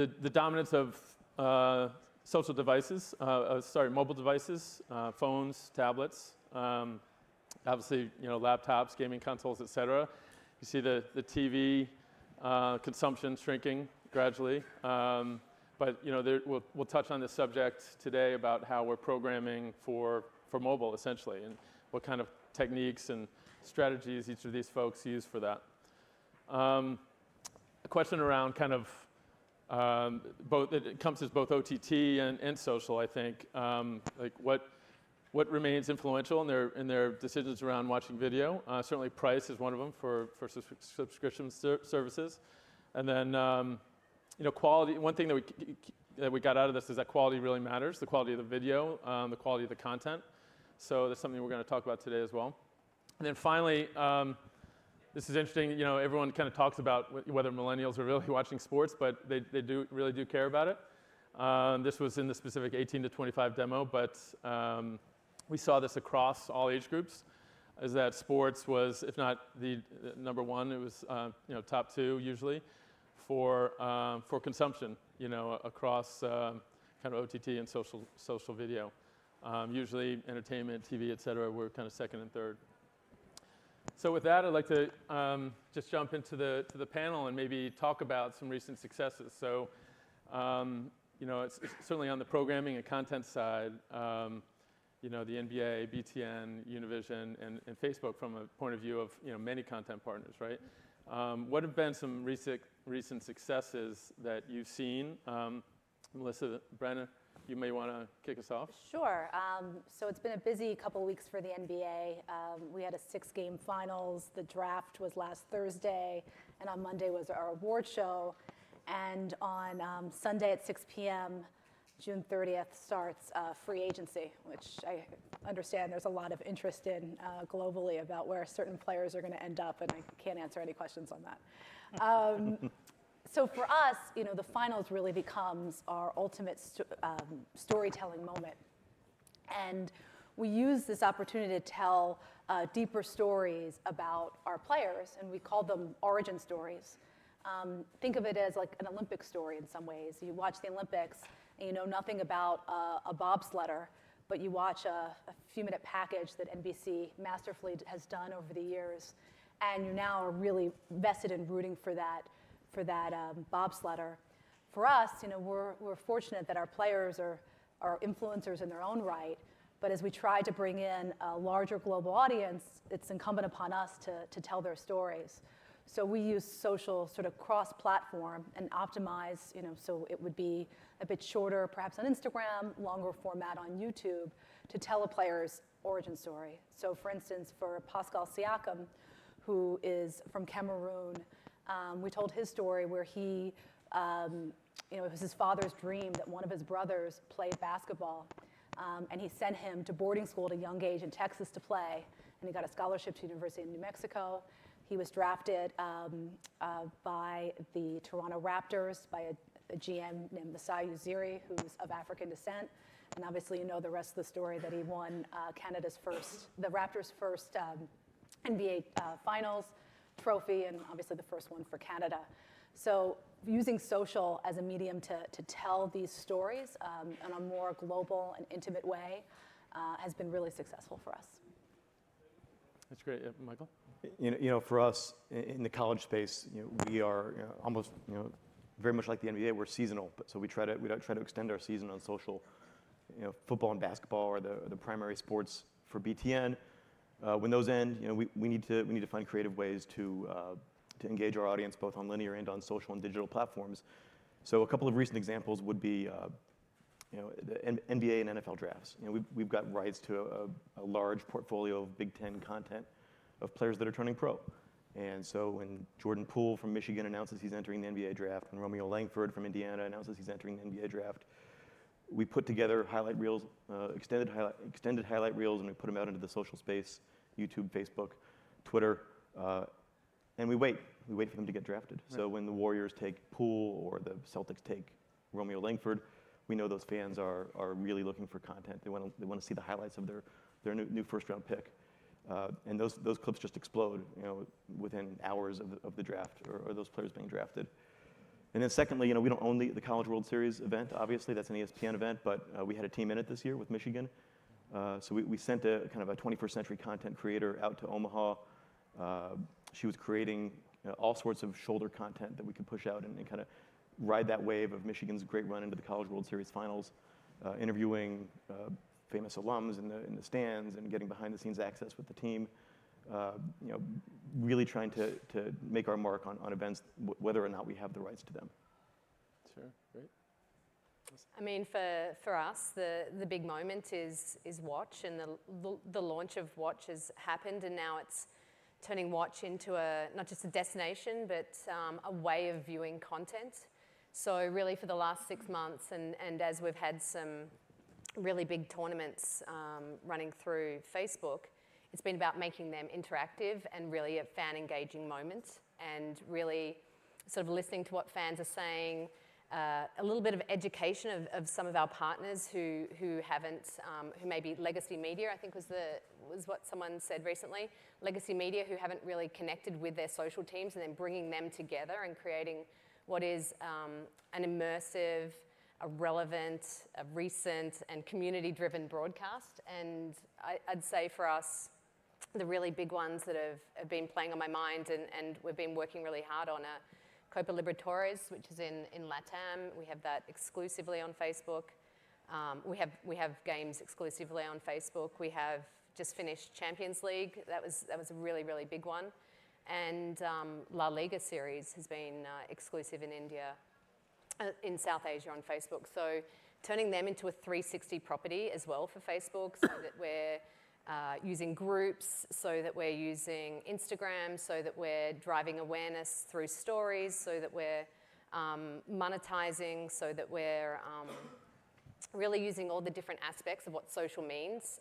The dominance of social devices, mobile devices, phones, tablets, obviously, laptops, gaming consoles, et cetera. You see the TV consumption shrinking gradually. But we'll touch on this subject today about how we're programming for mobile, essentially, and what kind of techniques and strategies each of these folks use for that. A question around kind of both, it encompasses both OTT and social, I think. Like what remains influential in their decisions around watching video? Certainly price is one of them for subscription services. And then quality. One thing that we got out of this is that quality really matters, the quality of the video, the quality of the content. So that's something we're going to talk about today as well. And then finally, this is interesting. Everyone kind of talks about whether millennials are really watching sports, but they really do care about it. This was in the specific 18 to 25 demo, but we saw this across all age groups. Is that sports was, if not the number one, it was top two usually for consumption. Across kind of OTT and social video. Usually entertainment, TV, et cetera, were kind of second and third. So with that, I'd like to just jump into the panel and maybe talk about some recent successes. So, it's certainly on the programming and content side, the NBA, BTN, Univision, and Facebook from a point of view of many content partners, right? What have been some recent successes that you've seen? Melissa, Brenna, you may want to kick us off. Sure. So it's been a busy couple weeks for the NBA. We had a 6-game finals. The draft was last Thursday, and on Monday was our award show. And on Sunday at 6 p.m., June 30th, starts free agency, which I understand there's a lot of interest in globally about where certain players are going to end up, and I can't answer any questions on that. So for us, the finals really becomes our ultimate storytelling moment. And we use this opportunity to tell deeper stories about our players, and we call them origin stories. Think of it as like an Olympic story in some ways. You watch the Olympics, and you know nothing about a bobsledder, but you watch a few-minute package that NBC masterfully has done over the years, and you now are really vested in rooting for that bobsledder. For us, we're fortunate that our players are influencers in their own right, but as we try to bring in a larger global audience, it's incumbent upon us to tell their stories. So we use social sort of cross-platform and optimize, so it would be a bit shorter, perhaps on Instagram, longer format on YouTube, to tell a player's origin story. So for instance, for Pascal Siakam, who is from Cameroon, we told his story where he, it was his father's dream that one of his brothers played basketball, and he sent him to boarding school at a young age in Texas to play, and he got a scholarship to the University of New Mexico. He was drafted by the Toronto Raptors by a GM named Masai Ujiri, who's of African descent, and obviously the rest of the story that he won the Raptors' first NBA Finals trophy, and obviously the first one for Canada. So using social as a medium to tell these stories in a more global and intimate way has been really successful for us. That's great. Michael? For us in the college space, we are almost very much like the NBA. We're seasonal, so we try to extend our season on social. Football and basketball are the primary sports for BTN. When those end, we need to find creative ways to engage our audience both on linear and on social and digital platforms. So a couple of recent examples would be the NBA and NFL drafts. We've got rights to a large portfolio of Big Ten content of players that are turning pro. And so when Jordan Poole from Michigan announces he's entering the NBA draft, and Romeo Langford from Indiana announces he's entering the NBA draft, we put together highlight reels, extended highlight reels, and we put them out into the social space, YouTube, Facebook, Twitter, and we wait for them to get drafted. Right. So when the Warriors take Poole or the Celtics take Romeo Langford, we know those fans are really looking for content. They want to see the highlights of their new first-round pick. And those clips just explode, within hours of the draft or those players being drafted. And then secondly, we don't own the College World Series event, obviously. That's an ESPN event, but we had a team in it this year with Michigan. So we sent a kind of a 21st century content creator out to Omaha. She was creating all sorts of shoulder content that we could push out and kind of ride that wave of Michigan's great run into the College World Series finals, interviewing famous alums in the stands and getting behind the scenes access with the team. Really trying to make our mark on events, whether or not we have the rights to them. Sure, great. I mean, for us, the big moment is Watch, and the launch of Watch has happened, and now it's turning Watch into not just a destination, but a way of viewing content. So really for the last 6 months, and as we've had some really big tournaments running through Facebook, it's been about making them interactive and really a fan engaging moment, and really sort of listening to what fans are saying, a little bit of education of some of our partners who haven't, who maybe legacy media, I think was what someone said recently, legacy media who haven't really connected with their social teams, and then bringing them together and creating what is an immersive, a relevant, a recent, and community-driven broadcast. And I'd say for us, the really big ones that have been playing on my mind and we've been working really hard on are Copa Libertadores, which is in LATAM. We have that exclusively on Facebook. We have games exclusively on Facebook. We have just finished Champions League. That was a really, really big one. And La Liga series has been exclusive in India, in South Asia on Facebook. So turning them into a 360 property as well for Facebook, so that we're using groups, so that we're using Instagram, so that we're driving awareness through stories, so that we're monetizing, so that we're really using all the different aspects of what social means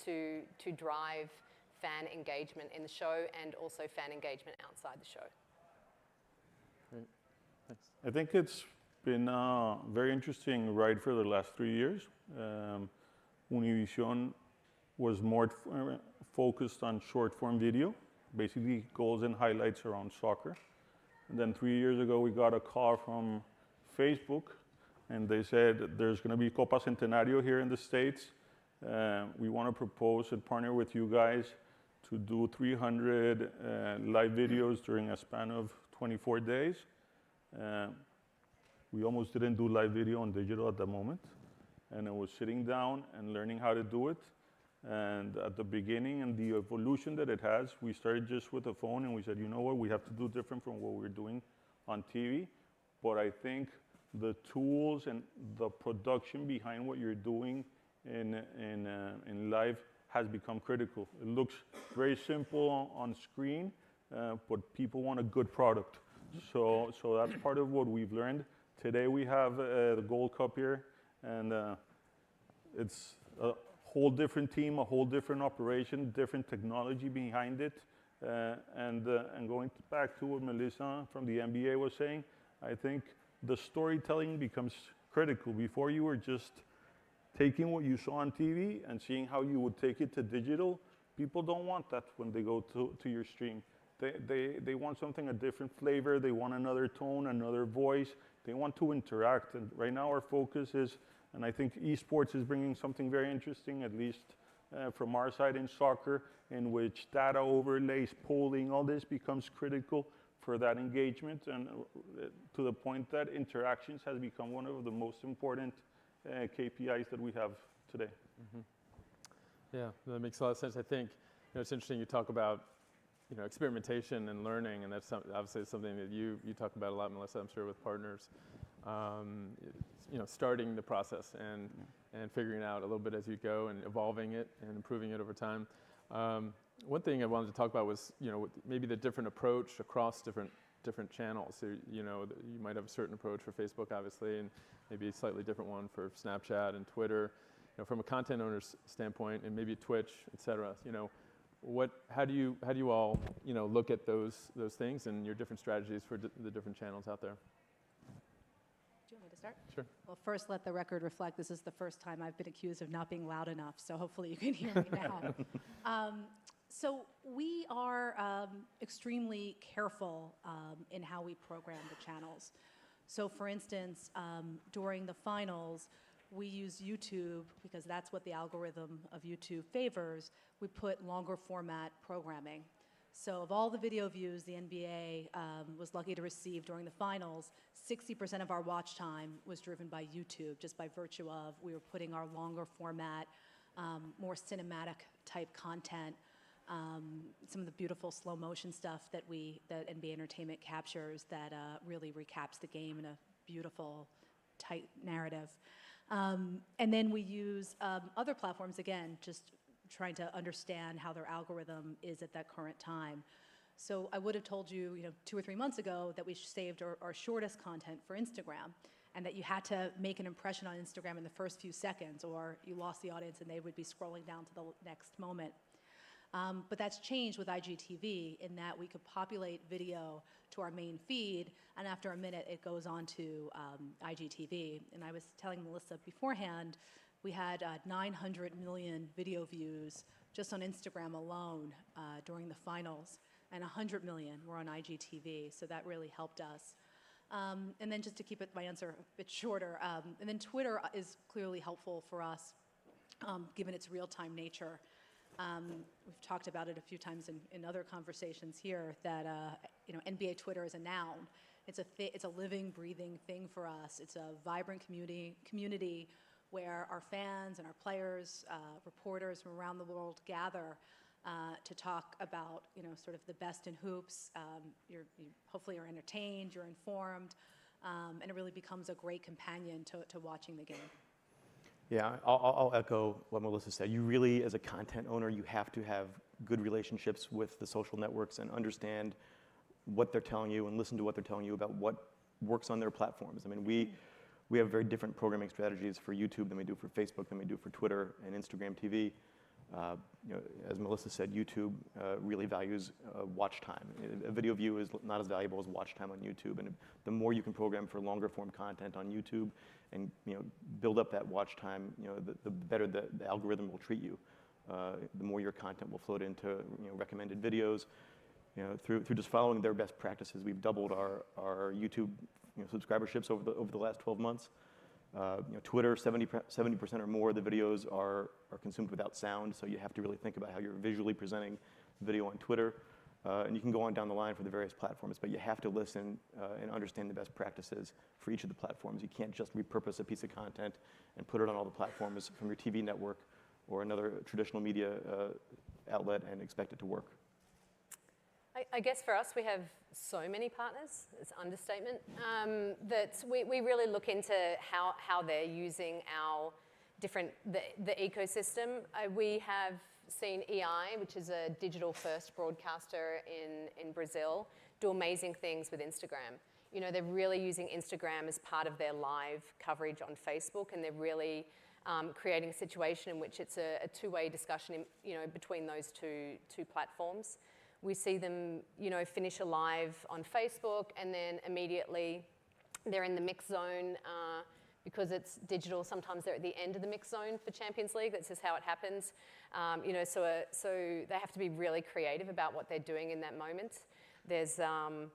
to drive fan engagement in the show and also fan engagement outside the show. Great, thanks. I think it's been a very interesting ride for the last 3 years. Univision was more focused on short form video, basically goals and highlights around soccer. And then 3 years ago, we got a call from Facebook, and they said there's going to be Copa Centenario here in the States. We want to propose and partner with you guys to do 300 live videos during a span of 24 days. We almost didn't do live video on digital at the moment, and I was sitting down and learning how to do it. And at the beginning and the evolution that it has, we started just with a phone, and we said, you know what, we have to do different from what we're doing on TV. But I think the tools and the production behind what you're doing in live has become critical. It looks very simple on screen, but people want a good product. So that's part of what we've learned. Today we have the Gold Cup here, and it's a whole different team, a whole different operation, different technology behind it. And going back to what Melissa from the NBA was saying, I think the storytelling becomes critical. Before, you were just taking what you saw on TV and seeing how you would take it to digital. People don't want that when they go to your stream. They want something, a different flavor. They want another tone, another voice. They want to interact. And right now our focus is, and I think esports is bringing something very interesting, at least from our side in soccer, in which data overlays, polling, all this becomes critical for that engagement, and to the point that interactions has become one of the most important KPIs that we have today. Mm-hmm. Yeah, that makes a lot of sense. I think it's interesting you talk about experimentation and learning, and that's obviously something that you talk about a lot, Melissa, I'm sure, with partners. Starting the process and figuring out a little bit as you go and evolving it and improving it over time. One thing I wanted to talk about was maybe the different approach across different channels. So, you might have a certain approach for Facebook, obviously, and maybe a slightly different one for Snapchat and Twitter. From a content owner's standpoint, and maybe Twitch, et cetera. How do you all look at those things and your different strategies for the different channels out there? Do you want me to start? Sure. Well, first, let the record reflect this is the first time I've been accused of not being loud enough, so hopefully you can hear me now. So we are extremely careful in how we program the channels. So for instance, during the finals, we use YouTube because that's what the algorithm of YouTube favors. We put longer format programming. So of all the video views the NBA was lucky to receive during the finals, 60% of our watch time was driven by YouTube, just by virtue of we were putting our longer format, more cinematic type content, some of the beautiful slow motion stuff that NBA Entertainment captures that really recaps the game in a beautiful, tight narrative. And then we use other platforms, again, just trying to understand how their algorithm is at that current time. So I would have told you, 2 or 3 months ago that we saved our shortest content for Instagram, and that you had to make an impression on Instagram in the first few seconds, or you lost the audience and they would be scrolling down to the next moment. But that's changed with IGTV in that we could populate video to our main feed, and after a minute it goes on to IGTV. And I was telling Melissa beforehand, we had 900 million video views just on Instagram alone during the finals, and 100 million were on IGTV, so that really helped us. And then just to keep my answer a bit shorter, and then Twitter is clearly helpful for us, given its real-time nature. We've talked about it a few times in other conversations here, that NBA Twitter is a noun. It's a living, breathing thing for us. It's a vibrant community where our fans and our players, reporters from around the world gather to talk about, sort of the best in hoops. You hopefully are entertained, you're informed, and it really becomes a great companion to watching the game. Yeah, I'll echo what Melissa said. You really, as a content owner, you have to have good relationships with the social networks and understand what they're telling you and listen to what they're telling you about what works on their platforms. I mean, we have very different programming strategies for YouTube than we do for Facebook, than we do for Twitter and Instagram TV. As Melissa said, YouTube really values watch time. A video view is not as valuable as watch time on YouTube, and the more you can program for longer form content on YouTube and build up that watch time, the better the algorithm will treat you. The more your content will float into recommended videos. Through just following their best practices, we've doubled our YouTube subscriberships over the last 12 months. Twitter, 70% or more of the videos are consumed without sound, so you have to really think about how you're visually presenting video on Twitter. And you can go on down the line for the various platforms, but you have to listen and understand the best practices for each of the platforms. You can't just repurpose a piece of content and put it on all the platforms from your TV network or another traditional media outlet and expect it to work. I guess for us, we have so many partners, it's an understatement, that we really look into how they're using the ecosystem. We have seen EI, which is a digital-first broadcaster in Brazil, do amazing things with Instagram. They're really using Instagram as part of their live coverage on Facebook, and they're really creating a situation in which it's a two-way discussion between those two platforms. We see them, finish a live on Facebook, and then immediately they're in the mix zone because it's digital. Sometimes they're at the end of the mix zone for Champions League. That's just how it happens. So they have to be really creative about what they're doing in that moment. There's the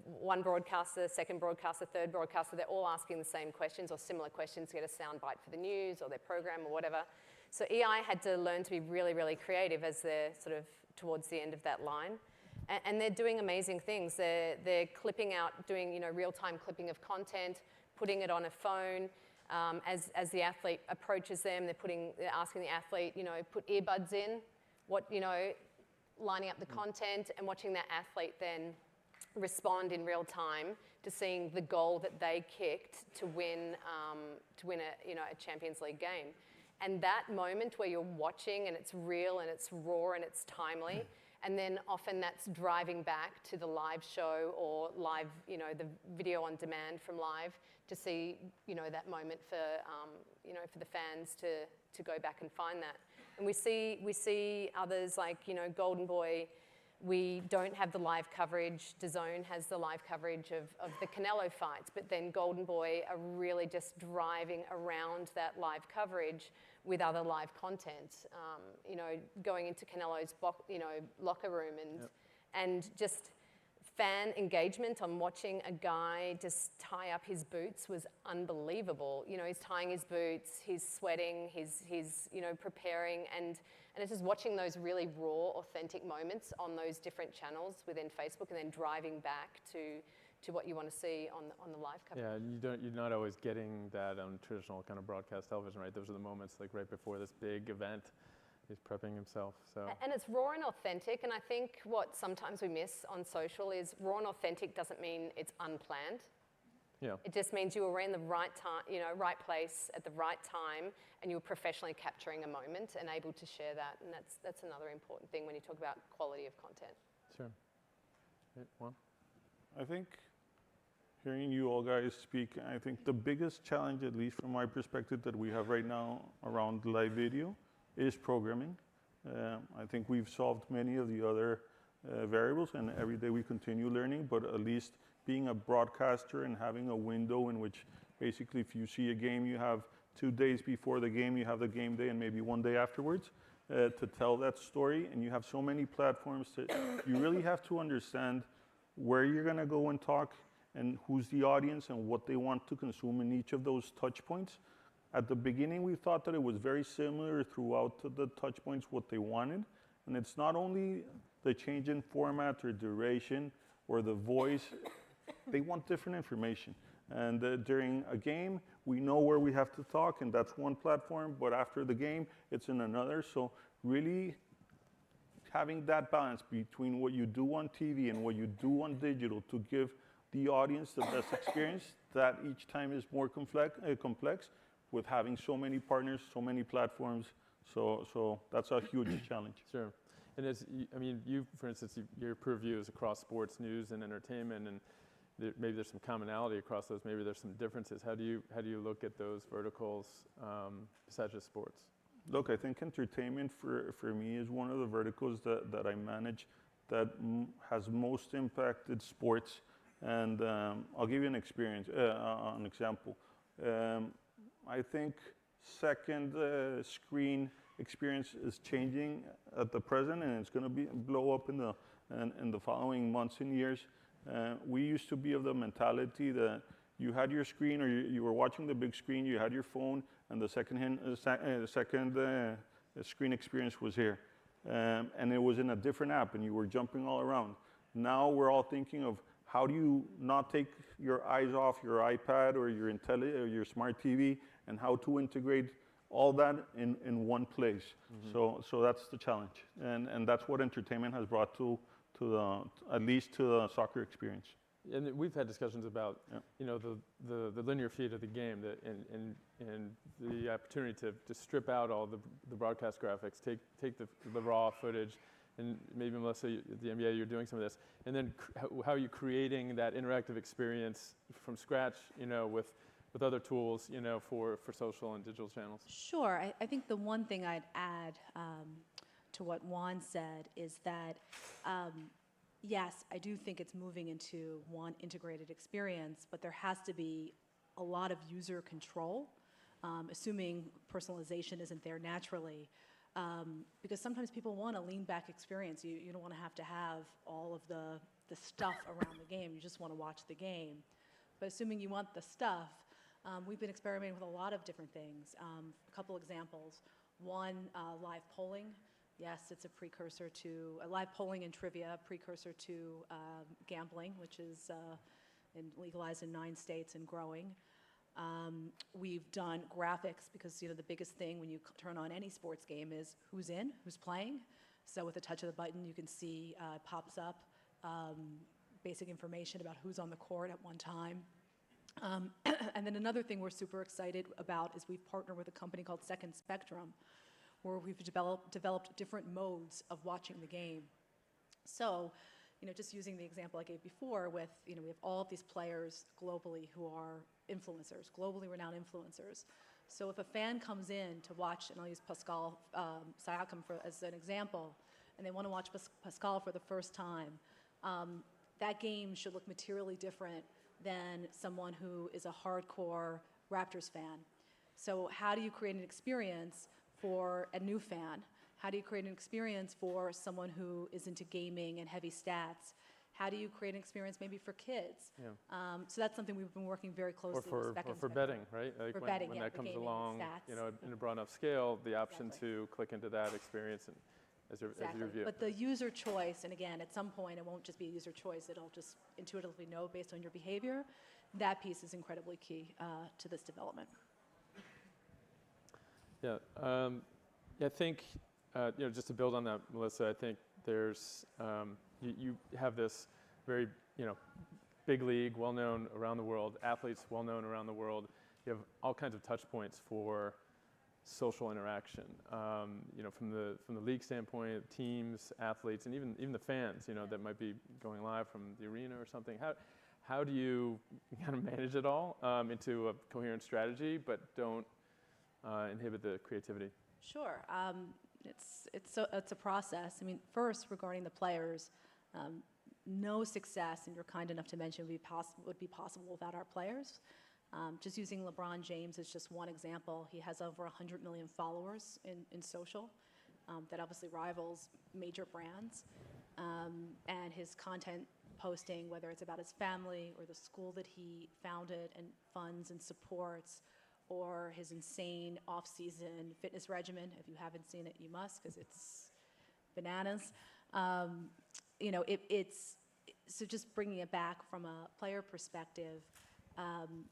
one broadcaster, second broadcaster, third broadcaster. They're all asking the same questions or similar questions to get a soundbite for the news or their program or whatever. So EI had to learn to be really, really creative as they're sort of towards the end of that line. And they're doing amazing things. They're clipping out, doing real-time clipping of content, putting it on a phone. As the athlete approaches them, they're asking the athlete, put earbuds in, lining up the content and watching that athlete then respond in real time to seeing the goal that they kicked to win a Champions League game. And that moment where you're watching and it's real and it's raw and it's timely, and then often that's driving back to the live show or live, the video on demand from live to see, that moment for the fans to go back and find that. And we see others like, Golden Boy. We don't have the live coverage. DAZN has the live coverage of the Canelo fights, but then Golden Boy are really just driving around that live coverage with other live content. Going into Canelo's locker room and just fan engagement on watching a guy just tie up his boots was unbelievable. You know, he's tying his boots, he's sweating, he's you know, preparing, and it's just watching those really raw, authentic moments on those different channels within Facebook, and then driving back to what you want to see on the live coverage. Yeah, you're not always getting that on traditional kind of broadcast television, right? Those are the moments like right before this big event. He's prepping himself, so. And it's raw and authentic, and I think what sometimes we miss on social is raw and authentic doesn't mean it's unplanned. Yeah. It just means you were in the right time, you know, right place at the right time, and you were professionally capturing a moment and able to share that, and that's another important thing when you talk about quality of content. Sure. Okay, Juan? I think hearing you all guys speak, I think the biggest challenge, at least from my perspective, that we have right now around live video is programming. I think we've solved many of the other variables, and every day we continue learning, but at least being a broadcaster and having a window in which basically if you see a game, you have 2 days before the game, you have the game day, and maybe 1 day afterwards to tell that story, and you have so many platforms that you really have to understand where you're gonna go and talk and who's the audience and what they want to consume in each of those touch points. At the beginning, we thought that it was very similar throughout the touch points, what they wanted. And it's not only the change in format or duration or the voice, they want different information. And during a game, we know where we have to talk, and that's one platform, but after the game, it's in another. So really having that balance between what you do on TV and what you do on digital to give the audience the best experience, that each time is more complex with having so many partners, so many platforms. So that's a huge challenge. Sure. And I mean, you, for instance, your purview is across sports, news, and entertainment, and maybe there's some commonality across those. Maybe there's some differences. How do you look at those verticals besides just sports? Look, I think entertainment for me is one of the verticals that I manage that has most impacted sports. And I'll give you an example. I think second screen experience is changing at the present, and it's going to blow up in the following months and years. We used to be of the mentality that you had your screen, or you were watching the big screen, you had your phone, and the second screen experience was here. And it was in a different app, and you were jumping all around. Now we're all thinking of how do you not take your eyes off your iPad or your smart TV, and how to integrate all that in one place. Mm-hmm. So that's the challenge, and that's what entertainment has brought at least to the soccer experience. And we've had discussions about, you know, the linear feed of the game, and the opportunity to strip out all the broadcast graphics, take the raw footage, and maybe Melissa, at the NBA, you're doing some of this, and then how are you creating that interactive experience from scratch, you know, with other tools, you know, for social and digital channels? Sure. I think the one thing I'd add to what Juan said is that, yes, I do think it's moving into one integrated experience, but there has to be a lot of user control, assuming personalization isn't there naturally. Because sometimes people want a lean back experience. You don't want to have all of the stuff around the game. You just want to watch the game. But assuming you want the stuff, we've been experimenting with a lot of different things. A couple examples. One, live polling. Yes, it's a precursor to live polling and trivia, precursor to gambling, which is legalized in 9 states and growing. We've done graphics because, you know, the biggest thing when you turn on any sports game is who's in, who's playing. So with a touch of the button, you can see it pops up basic information about who's on the court at one time. And then another thing we're super excited about is we've partnered with a company called Second Spectrum, where we've developed different modes of watching the game. So, you know, just using the example I gave before with, you know, we have all of these players globally who are influencers, globally renowned influencers. So if a fan comes in to watch, and I'll use Pascal Siakam as an example, and they want to watch Pascal for the first time, that game should look materially different than someone who is a hardcore Raptors fan. So how do you create an experience for a new fan? How do you create an experience for someone who is into gaming and heavy stats? How do you create an experience maybe for kids? Yeah. So that's something we've been working very closely with Spec Or and for Spencer. betting, right? Like For when, betting, when yeah, that the comes gaming along, stats. in a broad enough scale, the option Exactly. to click into that experience and as your Exactly. view. But the user choice, and again, at some point, it won't just be a user choice, it'll just intuitively know based on your behavior. That piece is incredibly key to this development. Yeah, I think, just to build on that, Melissa, I think there's, you have this very, big league, well-known around the world, athletes well-known around the world. You have all kinds of touch points for social interaction, from the league standpoint, teams, athletes, and even the fans, that might be going live from the arena or something. How do you kind of manage it all into a coherent strategy, but don't inhibit the creativity? Sure. It's a process. I mean, first, regarding the players, no success, and you're kind enough to mention, would be possible without our players. Just using LeBron James as just one example, he has over 100 million followers in social. That obviously rivals major brands. And his content posting, whether it's about his family or the school that he founded and funds and supports, or his insane off-season fitness regimen. If you haven't seen it, you must, because it's bananas. So just bringing it back from a player perspective,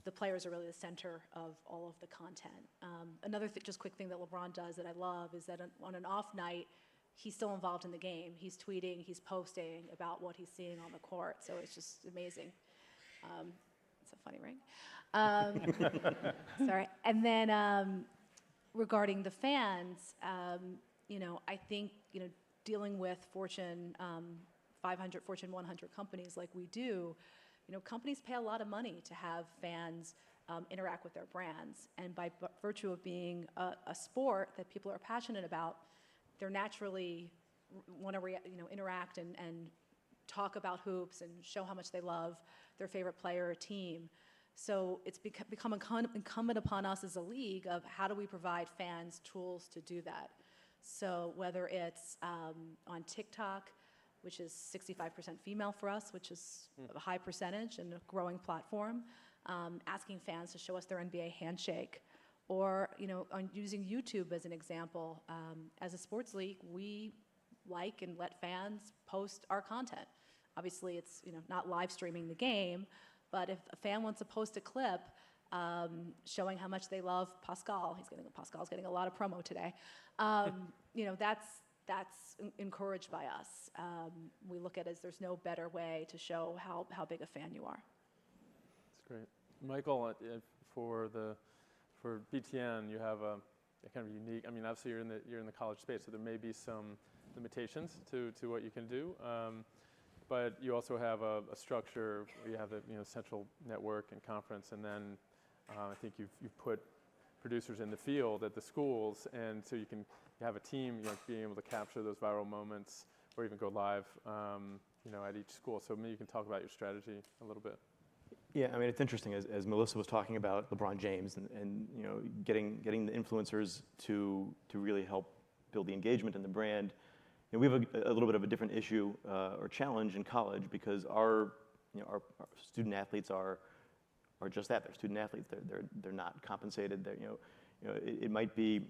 the players are really the center of all of the content. Another just quick thing that LeBron does that I love is that on an off night, he's still involved in the game. He's tweeting, he's posting about what he's seeing on the court. So it's just amazing. It's a funny ring. Sorry. And then regarding the fans, I think, dealing with Fortune 500, Fortune 100 companies like we do, companies pay a lot of money to have fans interact with their brands. And by virtue of being a sport that people are passionate about, they're naturally want to interact and talk about hoops and show how much they love their favorite player or team. So it's become incumbent upon us as a league of how do we provide fans tools to do that. So whether it's on TikTok, which is 65% female for us, which is a high percentage and a growing platform, asking fans to show us their NBA handshake. Or, on using YouTube as an example, as a sports league, we like and let fans post our content. Obviously, it's not live streaming the game, but if a fan wants to post a clip showing how much they love Pascal's getting a lot of promo today. That's encouraged by us. We look at it as there's no better way to show how big a fan you are. That's great, Michael. For BTN, you have a kind of unique. I mean, obviously you're in the college space, so there may be some limitations to what you can do. But you also have a structure where you have the central network and conference, and then I think you've put producers in the field at the schools, and so you have a team being able to capture those viral moments or even go live at each school. So maybe you can talk about your strategy a little bit. Yeah, I mean, it's interesting, as Melissa was talking about LeBron James and getting the influencers to really help build the engagement in the brand. We have a little bit of a different issue or challenge in college because our student athletes are just that. They're student athletes. They're not compensated. It might be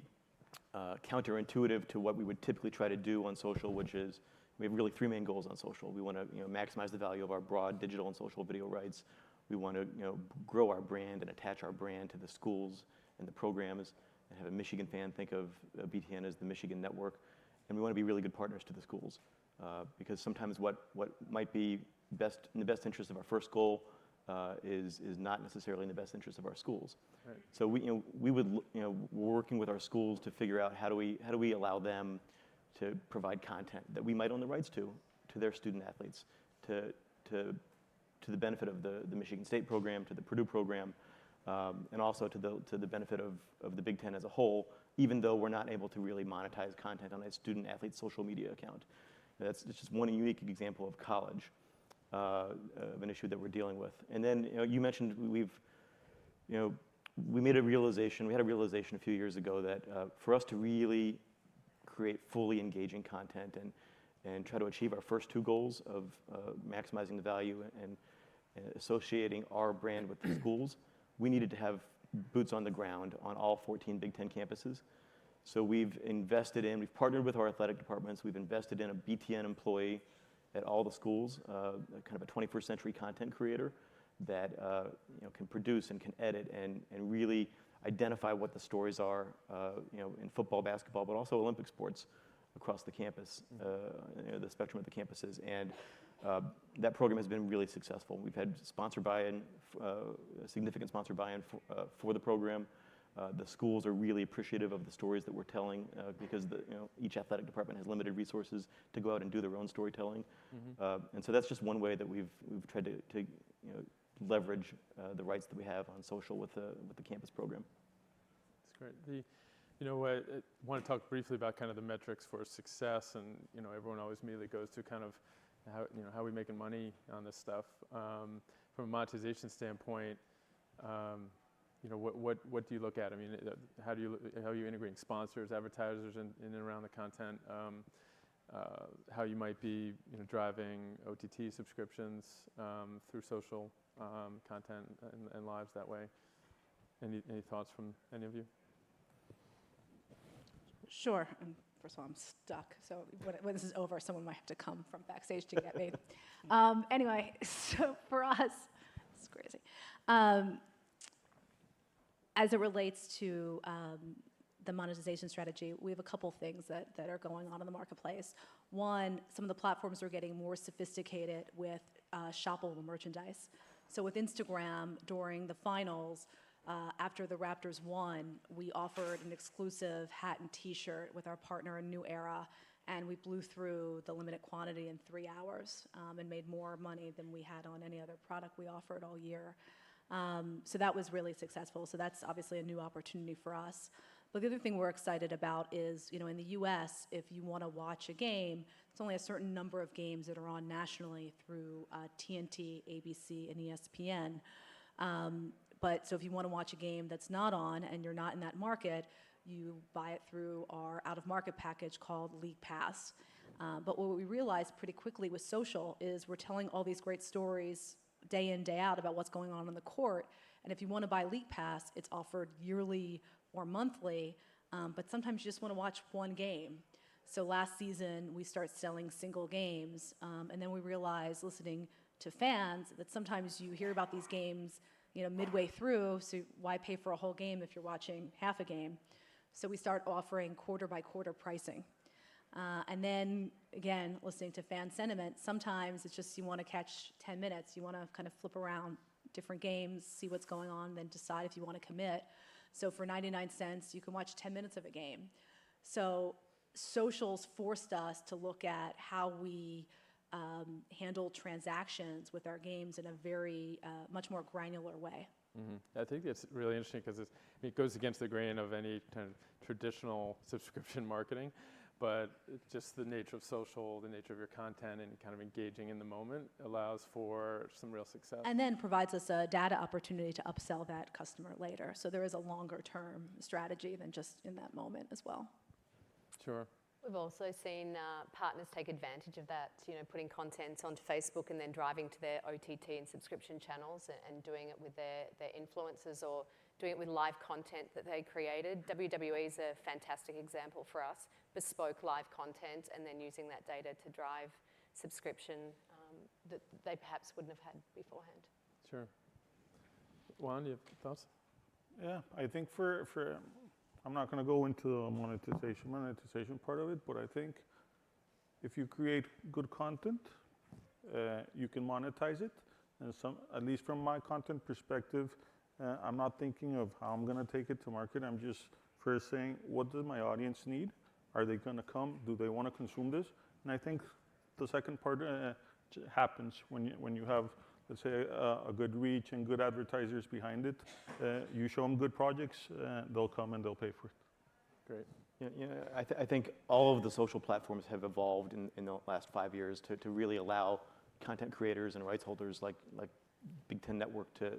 counterintuitive to what we would typically try to do on social, which is we have really three main goals on social. We want to maximize the value of our broad digital and social video rights. We want to grow our brand and attach our brand to the schools and the programs and have a Michigan fan think of BTN as the Michigan network. And we want to be really good partners to the schools because sometimes what might be in the best interest of our first goal is not necessarily in the best interest of our schools. Right. So we're working with our schools to figure out how do we allow them to provide content that we might own the rights to their student athletes to the benefit of the Michigan State program, to the Purdue program, and also to the benefit of the Big Ten as a whole, even though we're not able to really monetize content on a student athlete social media account. It's just one unique example of college, of an issue that we're dealing with. And then you mentioned we had a realization a few years ago that for us to really create fully engaging content and try to achieve our first two goals of maximizing the value and associating our brand with the schools, we needed to have boots on the ground on all 14 Big Ten campuses. So we've partnered with our athletic departments, we've invested in a BTN employee at all the schools, kind of a 21st century content creator that can produce and can edit and really identify what the stories are, in football, basketball, but also Olympic sports across the campus, the spectrum of the campuses. And that program has been really successful. We've had sponsor buy-in, significant sponsor buy-in for the program. The schools are really appreciative of the stories that we're telling because each athletic department has limited resources to go out and do their own storytelling. And so that's just one way that we've tried to leverage the rights that we have on social with the campus program. That's great. I want to talk briefly about kind of the metrics for success, and everyone always immediately goes to kind of how are we making money on this stuff. From a monetization standpoint, what do you look at? I mean, how are you integrating sponsors, advertisers in and around the content? How you might be driving OTT subscriptions through social content and lives that way. Any thoughts from any of you? Sure. And first of all, I'm stuck. So when this is over, someone might have to come from backstage to get me. Anyway, so for us, it's crazy. As it relates to the monetization strategy, we have a couple things that are going on in the marketplace. One, some of the platforms are getting more sophisticated with shoppable merchandise. So with Instagram, during the finals, after the Raptors won, we offered an exclusive hat and T-shirt with our partner in New Era, and we blew through the limited quantity in 3 hours and made more money than we had on any other product we offered all year. So that was really successful. So that's obviously a new opportunity for us. But the other thing we're excited about is, in the U.S., if you want to watch a game, it's only a certain number of games that are on nationally through TNT, ABC, and ESPN. So if you want to watch a game that's not on and you're not in that market, you buy it through our out-of-market package called League Pass. But what we realized pretty quickly with social is we're telling all these great stories day in, day out about what's going on the court. And if you want to buy League Pass, it's offered yearly or monthly, but sometimes you just want to watch one game. So last season, we started selling single games, and then we realized, listening to fans, that sometimes you hear about these games midway through, so why pay for a whole game if you're watching half a game? So we start offering quarter-by-quarter pricing. And then, again, listening to fan sentiment, sometimes it's just you want to catch 10 minutes. You want to kind of flip around different games, see what's going on, then decide if you want to commit. So for 99 cents, you can watch 10 minutes of a game. So socials forced us to look at how we handle transactions with our games in a very much more granular way. I think it's really interesting because it goes against the grain of any kind of traditional subscription marketing, but just the nature of social, the nature of your content, and kind of engaging in the moment allows for some real success. And then provides us a data opportunity to upsell that customer later. So there is a longer term strategy than just in that moment as well. Sure. We've also seen partners take advantage of that, putting content onto Facebook and then driving to their OTT and subscription channels and doing it with their influencers or doing it with live content that they created. WWE is a fantastic example for us, bespoke live content and then using that data to drive subscription that they perhaps wouldn't have had beforehand. Sure. Juan, do you have thoughts? Yeah, I think for I'm not going to go into the monetization part of it, but I think if you create good content, you can monetize it. And at least from my content perspective, I'm not thinking of how I'm going to take it to market. I'm just first saying, what does my audience need? Are they going to come? Do they want to consume this? And I think the second part happens when you have, let's say, a good reach and good advertisers behind it. You show them good projects, they'll come and they'll pay for it. Great. I think all of the social platforms have evolved in the last 5 years to really allow content creators and rights holders like Big Ten Network to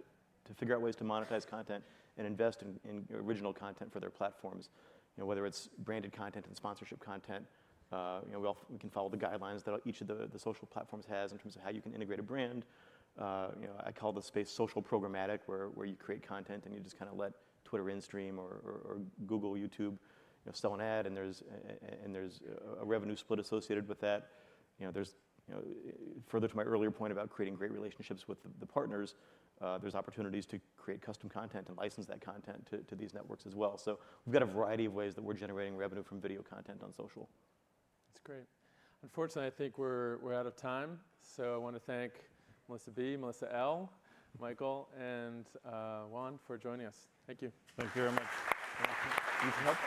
figure out ways to monetize content and invest in original content for their platforms. Whether it's branded content and sponsorship content, We can follow the guidelines that each of the social platforms has in terms of how you can integrate a brand. I call the space social programmatic, where you create content and you just kind of let Twitter InStream or Google, YouTube, sell an ad, and there's a revenue split associated with that. There's further to my earlier point about creating great relationships with the partners. There's opportunities to create custom content and license that content to these networks as well. So we've got a variety of ways that we're generating revenue from video content on social. That's great. Unfortunately, I think we're out of time. So I want to thank Melissa B, Melissa L, Michael, and Juan for joining us. Thank you. Thank you very much. You can help.